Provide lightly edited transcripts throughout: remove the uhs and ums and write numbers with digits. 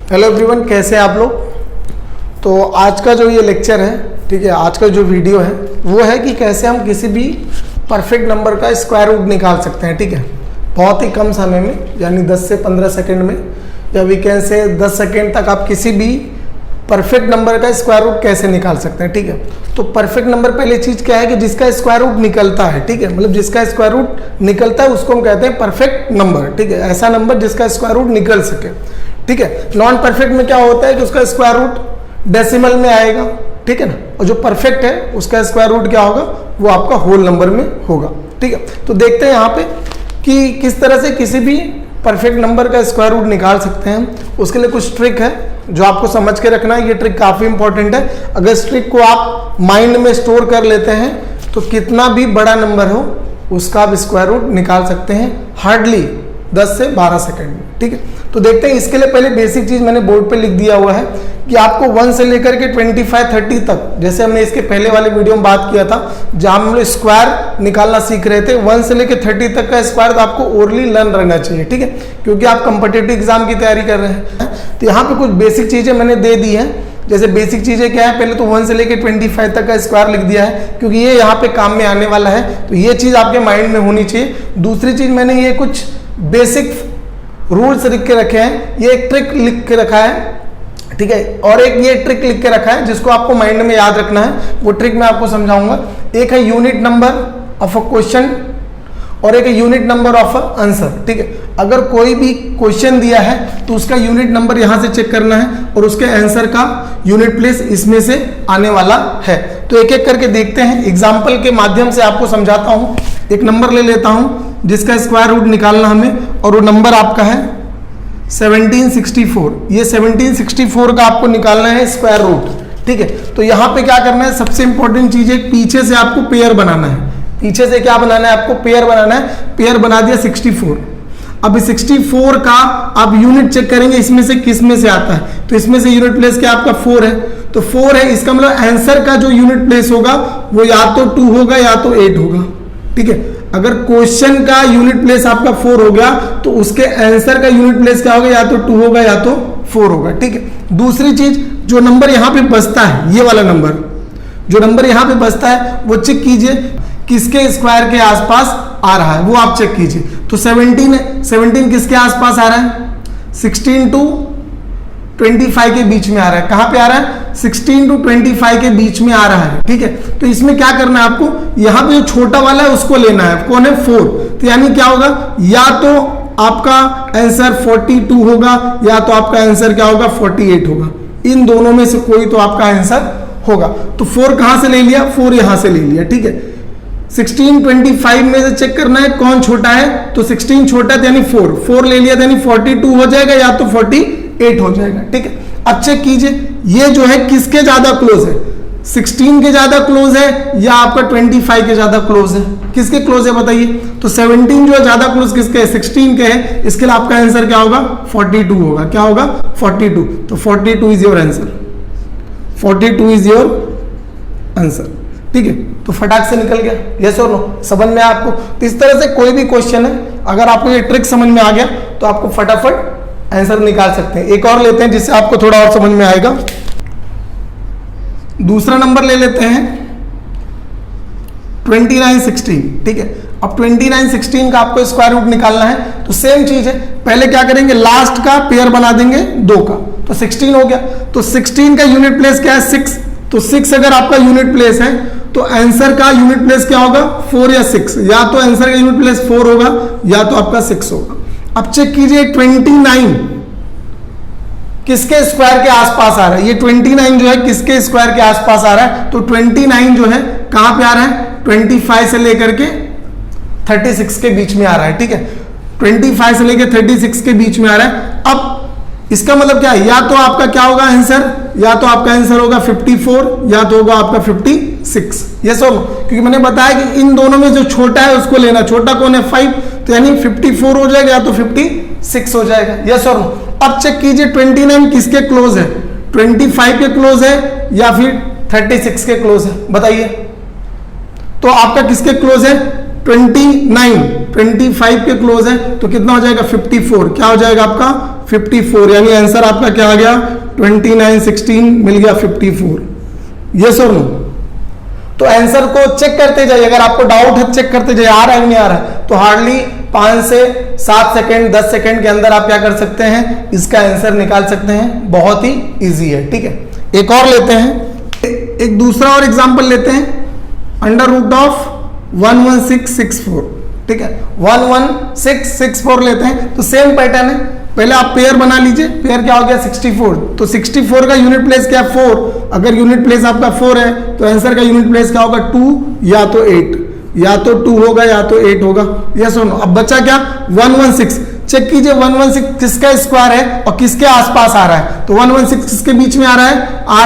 Hello everyone, कैसे हैं आप लोग। तो आज का जो ये लेक्चर है, ठीक है, आज का जो वीडियो है वो है कि कैसे हम किसी भी परफेक्ट नंबर का स्क्वायर रूट निकाल सकते हैं। ठीक है, बहुत ही कम समय में, यानी 10 से 15 सेकंड में, या वीकेंड से 10 सेकंड तक आप किसी भी परफेक्ट नंबर का स्क्वायर रूट कैसे निकाल सकते हैं। ठीक है, तो परफेक्ट नंबर पहले चीज़ क्या है कि जिसका स्क्वायर रूट निकलता है। ठीक है, मतलब जिसका स्क्वायर रूट निकलता है उसको हम कहते हैं परफेक्ट नंबर। ठीक है, ऐसा नंबर जिसका स्क्वायर रूट निकल सके। ठीक है, नॉन परफेक्ट में क्या होता है कि उसका स्क्वायर रूट डेसिमल में आएगा। ठीक है ना, और जो परफेक्ट है उसका स्क्वायर रूट क्या होगा, वो आपका होल नंबर में होगा। ठीक है, तो देखते हैं यहाँ पे कि किस तरह से किसी भी परफेक्ट नंबर का स्क्वायर रूट निकाल सकते हैं। उसके लिए कुछ ट्रिक है जो आपको समझ के रखना है। ये ट्रिक काफ़ी इंपॉर्टेंट है। अगर इस ट्रिक को आप माइंड में स्टोर कर लेते हैं तो कितना भी बड़ा नंबर हो उसका आप स्क्वायर रूट निकाल सकते हैं हार्डली 10 से 12 सेकंड में। ठीक है, तो देखते हैं। इसके लिए पहले बेसिक चीज़ मैंने बोर्ड पे लिख दिया हुआ है कि आपको 1 से लेकर के 25, 30 तक, जैसे हमने इसके पहले वाले वीडियो में बात किया था जहां हम लोग स्क्वायर निकालना सीख रहे थे, 1 से लेकर 30 तक का स्क्वायर तो आपको ओरली लर्न रहना चाहिए। ठीक है, क्योंकि आप कंपिटिटिव एग्जाम की तैयारी कर रहे हैं। तो यहाँ पे कुछ बेसिक चीज़ें मैंने दे दी हैं। जैसे बेसिक चीज़ें क्या है, पहले तो 1 से लेकर 25 तक का स्क्वायर लिख दिया है क्योंकि ये यहाँ पे काम में आने वाला है, तो ये चीज़ आपके माइंड में होनी चाहिए। दूसरी चीज़, मैंने ये कुछ बेसिक रूल्स लिख के रखे हैं, ये एक ट्रिक लिख के रखा है। ठीक है, और एक ये ट्रिक लिख के रखा है जिसको आपको माइंड में याद रखना है। वो ट्रिक मैं आपको समझाऊंगा। एक है unit number of a question और एक है unit number of a answer. ठीक है, अगर कोई भी क्वेश्चन दिया है तो उसका यूनिट नंबर यहाँ से चेक करना है और उसके आंसर का यूनिट प्लेस इसमें से आने वाला है। तो एक एक करके देखते हैं, एग्जाम्पल के माध्यम से आपको समझाता हूँ। एक नंबर ले लेता हूँ जिसका स्क्वायर रूट निकालना हमें, और वो नंबर आपका है 1764। ये 1764 का आपको निकालना है स्क्वायर रूट। ठीक है, तो यहाँ पे क्या करना है, सबसे इंपॉर्टेंट चीज है, पीछे से आपको पेयर बनाना है। पीछे से क्या बनाना है, आपको पेयर बनाना है। पेयर बना दिया 64। अब 64 का आप यूनिट चेक करेंगे इसमें से किस में से आता है, तो इसमें से यूनिट प्लेस क्या आपका 4 है, तो 4 है। इसका मतलब आंसर का जो यूनिट प्लेस होगा वो या तो 2 होगा या तो 8 होगा। ठीक है, अगर क्वेश्चन का यूनिट प्लेस आपका 4 हो गया तो उसके आंसर का यूनिट प्लेस क्या होगा, या तो 2 होगा या तो 4 होगा। ठीक है, दूसरी चीज, जो नंबर यहाँ पे बचता है, ये वाला नंबर, जो नंबर यहाँ पे बचता है वो चेक कीजिए किसके स्क्वायर के आसपास आ रहा है, वो आप चेक कीजिए। तो 17 है, 17 किसके आसपास आ रहा है, 16 to 25 के बीच में आ रहा है। कहां पे आ रहा है, 16 to 25 के बीच में आ रहा है। ठीक है, तो इसमें क्या करना है आपको, यहां पे जो छोटा वाला है उसको लेना है। कौन है, 4। तो यानी क्या होगा, या तो आपका आंसर 42 होगा या तो आपका आंसर क्या होगा, 48 होगा। इन दोनों में से कोई तो आपका आंसर होगा। तो 4 कहां से ले लिया, 4 यहां से ले लिया। ठीक है, 16, 25 में से चेक करना है कौन छोटा है, तो 16 छोटा है यानी 4 ले लिया, यानी 42 हो जाएगा या तो 48 हो जाएगा। ठीक है, अब चेक कीजिए ये जो है किसके ज्यादा क्लोज है, 16 के ज्यादा क्लोज है या आपका 25 के ज्यादा क्लोज है, किसके क्लोज है बताइए। तो 17 जो है ज्यादा क्लोज किसके है, 16 के है। इसके लिए आपका आंसर क्या होगा, 42 होगा। क्या होगा, 42। तो 42 is your answer, 42 is your answer. ठीक है, तो फटाक से निकल गया, यस और नो, समझ में आपको। तो इस तरह से कोई भी क्वेश्चन है, अगर आपको ये ट्रिक समझ में आ गया तो आपको फटाफट आंसर निकाल सकते हैं। एक और लेते हैं जिससे आपको थोड़ा और समझ में आएगा। दूसरा नंबर ले लेते हैं 2916। ठीक है, अब 2916 का आपको स्क्वायर रूट निकालना है। तो सेम चीज है, पहले क्या करेंगे, लास्ट का पेयर बना देंगे 2 का, तो 16 हो गया। तो 16 का यूनिट प्लेस क्या है, 6। तो 6 अगर आपका यूनिट प्लेस है तो आंसर का यूनिट प्लेस क्या होगा, 4 या 6। या तो आंसर का यूनिट प्लेस 4 होगा या तो आपका 6 होगा। अब चेक कीजिए 29 किसके स्क्वायर के आसपास आ रहा है, ये 29 जो है किसके स्क्वायर के आसपास आ रहा है। तो 29 जो है कहां पे आ रहा है, 25 से लेकर के 36 के बीच में आ रहा है। ठीक है, 25 से लेकर 36 के बीच में आ रहा है। अब इसका मतलब क्या है, या तो आपका क्या होगा आंसर, या तो आपका आंसर होगा 54 या तो होगा आपका 56। यस और नो, क्योंकि मैंने बताया कि इन दोनों में जो छोटा है उसको लेना। छोटा कौन है, 5, तो यानी 54 हो जाएगा या तो 56 हो जाएगा। यस और नो। अब चेक कीजिए 29 किसके क्लोज है, 25 के क्लोज है या फिर 36 के क्लोज है, बताइए। तो आपका किसके क्लोज है, 29, 25 के क्लोज है, तो कितना हो जाएगा 54। क्या हो जाएगा आपका 54, यानी आंसर आपका क्या आ गया 29 16 मिल गया 54। यस और नो? तो आंसर को चेक करते जाइए, अगर आपको डाउट है चेक करते जाइए, आ रहा है नहीं आ रहा है, तो हार्डली 5 से 7 सेकंड 10 सेकंड के अंदर आप क्या कर सकते हैं, इसका आंसर निकाल सकते हैं। बहुत ही इजी है, ठीक है। एक और लेते हैं, एक दूसरा और एग्जांपल लेते हैं, अंडर रूट ऑफ 11664, ठीक है, 11664 लेते हैं। तो सेम पैटर्न है, पहले आप पेयर बना लीजिए, पेयर क्या हो गया 64, तो 64 का यूनिट प्लेस क्या है 4, अगर यूनिट प्लेस आपका 4 है तो आंसर का यूनिट प्लेस क्या होगा 2 या तो 8, या तो 2 होगा या तो 8 होगा। यस और नो? अब बचा क्या 116, चेक कीजिए 116 किसका स्क्वायर है और किसके आसपास आ रहा है, तो 116 किसके बीच में आ रहा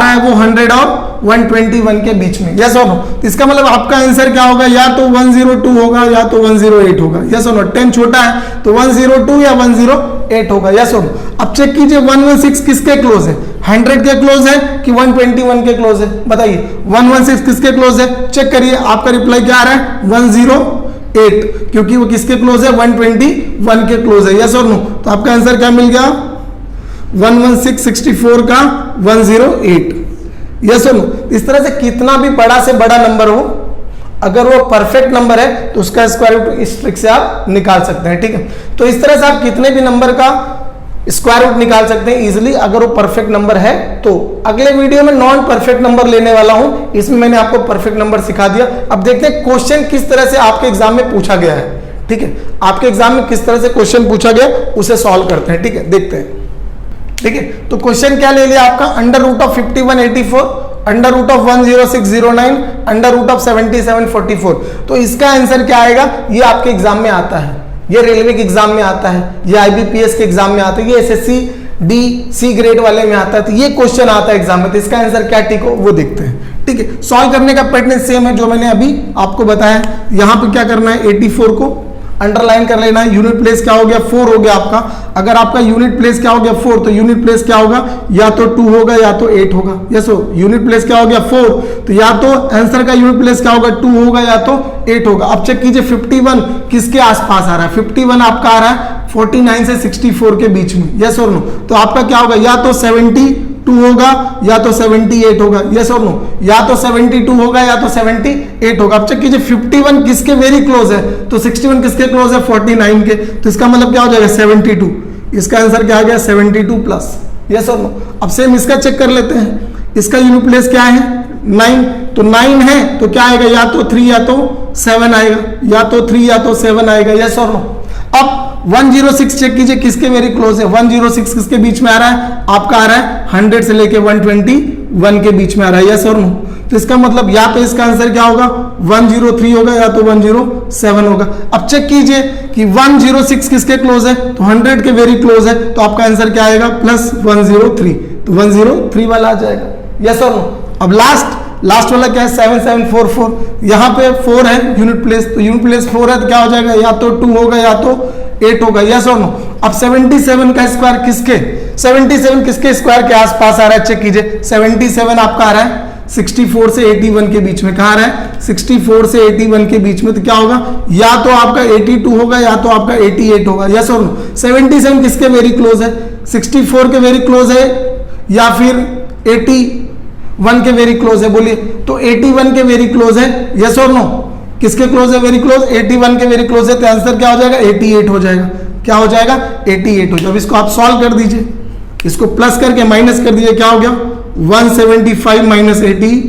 है वो 100 और 121 के बीच में। यस और नो? तो इसका मतलब आपका आंसर क्या होगा, या तो 102 होगा या तो 108 होगा। यस और नो? 10 छोटा है तो 102 या 108 होगा। यस और नो? अब चेक कीजिए 116 किसके क्लोज है, 100 के क्लोज है कि 121 के क्लोज है, बताइए 116 किसके क्लोज है, चेक करिए, आपका रिप्लाई क्या आ रहा है 108, क्योंकि वो किसके क्लोज है 121 के क्लोज है। यस और नो? तो आपका आंसर क्या मिल गया 11664 का 108। यस और नो? इस तरह से कितना भी बड़ा से बड़ा नंबर हो, अगर वो परफेक्ट नंबर है तो उसका स्क्वायर रूट इस ट्रिक से आप निकाल सकते हैं, ठीक है। तो इस तरह से आप कितने भी नंबर का स्क्वायर रूट निकाल सकते हैं इजीली, अगर वो परफेक्ट नंबर है तो। अगले वीडियो में नॉन परफेक्ट नंबर लेने वाला हूं, इसमें मैंने आपको परफेक्ट नंबर सिखा दिया। अब देखते हैं क्वेश्चन किस तरह से आपके एग्जाम में पूछा गया है, ठीक है, आपके एग्जाम में किस तरह से क्वेश्चन पूछा गया उसे सॉल्व करते हैं, ठीक है, देखते हैं। ठीक है, तो क्वेश्चन क्या ले लिया आपका, under root of 5184, under root of 10609, under root of 7744। तो इसका आंसर क्या आएगा, ये आपके एग्जाम में आता है, ये रेलवे के एग्जाम में आता है, ये आईबीपीएस के एग्जाम में आता है, ये एसएससी डी सी ग्रेड वाले में आता है, तो ये क्वेश्चन आता है एग्जाम में। तो इसका आंसर क्या ठीक हो वो देखते हैं, ठीक है। सॉल्व करने का पैटर्न सेम है जो मैंने अभी आपको बताया। यहां पे क्या करना है 84 को अंडरलाइन कर लेना है, यूनिट प्लेस क्या हो गया 4 हो गया आपका। अगर आपका यूनिट प्लेस क्या हो गया 4, तो यूनिट प्लेस क्या होगा, या तो 2 होगा या तो 8 होगा। यस हो, यूनिट प्लेस क्या हो गया 4, तो या तो आंसर का यूनिट प्लेस क्या होगा 2 होगा या तो 8 होगा। अब चेक कीजिए 51 किसके आसपास आ रहा है, 51 आपका आ रहा है 49 से 64 के बीच में। यस और नो, तो आपका क्या होगा, या तो 72 होगा या तो 78 होगा। यस और नो, या तो 72 होगा या तो 78 होगा। अब चेक कीजिए 51 किसके वेरी क्लोज है, तो 61 किसके क्लोज है 49 के, तो इसका मतलब क्या हो जाएगा 72। इसका आंसर क्या आ गया 72 प्लस। यस और नो, अब सेम इसका चेक कर लेते हैं, इसका यूनिट प्लेस क्या है 9, तो 9 है तो क्या आएगा, या तो 3 या तो 7 आएगा, या तो 3 या तो 7 आएगा। यस और नो, अब 106 चेक कीजिए किसके वेरी क्लोज है, 106 किसके बीच में आ रहा है, आपका आ रहा है 100 से लेके 121 के बीच में आ रहा है। यस और नो, तो इसका मतलब या तो इसका आंसर क्या होगा 103 होगा या तो 107 होगा। अब चेक कीजिए कि 106 किसके क्लोज है, तो 100 के वेरी क्लोज है, तो आपका आंसर क्या आएगा प्लस 103, तो 103 वाला आ जाएगा। यस और नो, अब लास्ट वाला क्या है 7744, यहाँ पे 4 है यूनिट प्लेस, तो यूनिट प्लेस 4 है तो क्या हो जाएगा, या तो 2 होगा या तो 8 होगा। यस और नो, अब 77 का स्क्वायर किसके, 77 किसके स्क्वायर के आसपास आ रहा है, चेक कीजिए 77 आपका आ रहा है 64 से 81 के बीच में, कहाँ आ रहा है 64 से 81 के बीच में, तो क्या होगा, या तो आपका 82 होगा या तो आपका 88 होगा। यस और नो, 77 किसके वेरी क्लोज है, 64 के वेरी क्लोज है या फिर 81 के वेरी क्लोज है, बोलिए, तो 81 के वेरी क्लोज है। यस और नो, किसके क्लोज है वेरी क्लोज, 81 के वेरी क्लोज है, तो आंसर क्या हो जाएगा 88 हो जाएगा। क्या हो जाएगा 88 हो जाएगा। अब इसको आप सॉल्व कर दीजिए, इसको प्लस करके माइनस कर दीजिए, क्या हो गया 175 माइनस 88,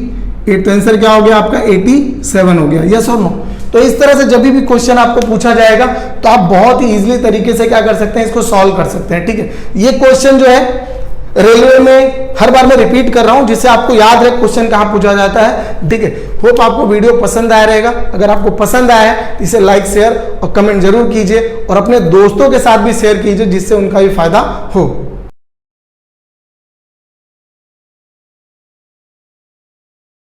तो आंसर क्या हो गया आपका 87 हो गया। यस और नो, तो इस तरह से जब भी क्वेश्चन आपको पूछा जाएगा तो आप बहुत ही इजीली तरीके से क्या कर सकते हैं, इसको सॉल्व कर सकते हैं, ठीक है। ये क्वेश्चन जो है रेलवे में हर बार मैं रिपीट कर रहा हूं जिससे आपको याद रहे क्वेश्चन कहां पूछा जाता है, ठीक है। होप आपको वीडियो पसंद आया रहेगा। अगर आपको पसंद आया है तो इसे लाइक शेयर और कमेंट जरूर कीजिए और अपने दोस्तों के साथ भी शेयर कीजिए जिससे उनका भी फायदा हो।